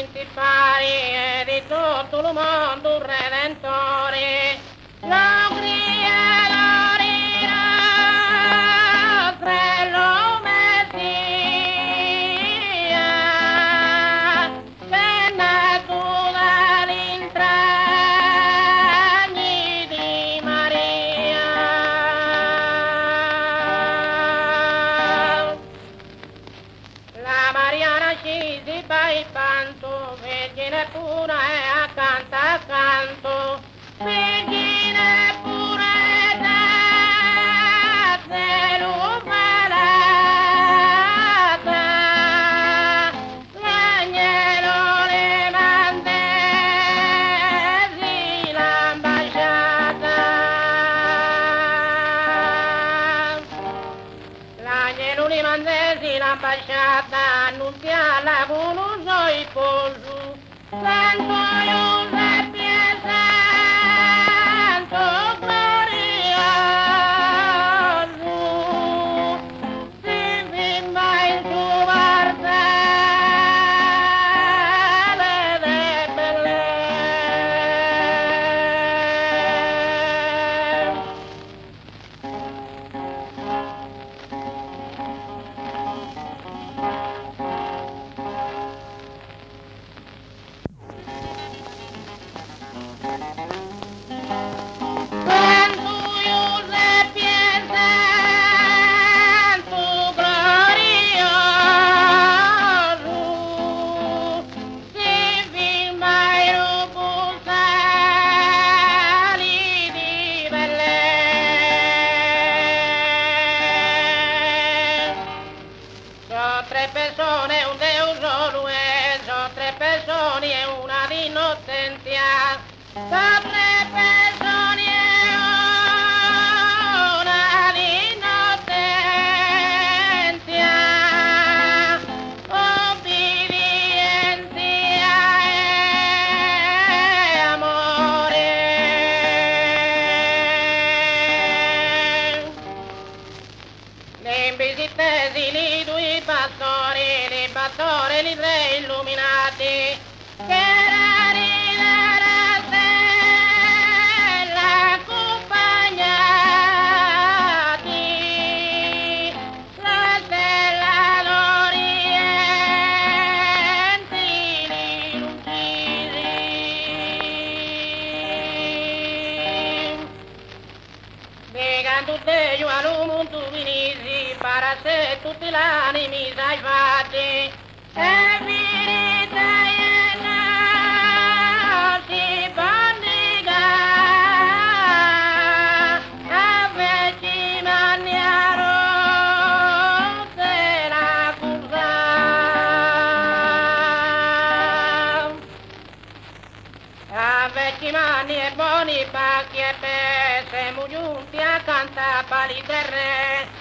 principali e di tutto il mondo un redentore. Lo cria, lo rirà, lo messia, che natura l'intragni di Maria. La Mariana scesi by panto, vergine pura e accanto accanto, vergine pura e da cielo palata, l'agnello le mandesi l'ambasciata. L'agnello li mandesi l'ambasciata, annunziala con un suoi polsu, santo Giuseppe e santo glorioso, si firma il suo vartale de Betlemme. Santo Giuseppe e santo glorioso, si firma il portali di Betlemme. Sono tre persone, un Dio solo è, sono tre persone e una di innocenzia. Sono tre persone e una di innocenzia. Obbedienza e amore. Le invisitesi li due pastori, li pastori li tre illuminati, che la ridere stella accompagnati, la stella d'Oriente li lucidi. Vegan tutte giù all'umuntu vinisi, para se tutti l'animi sai fatti, e finita e si bandiga, avveci maniaro se la cursa. Avveci mani e buoni pacchi e pe, siamo giunti a cantare pali terre.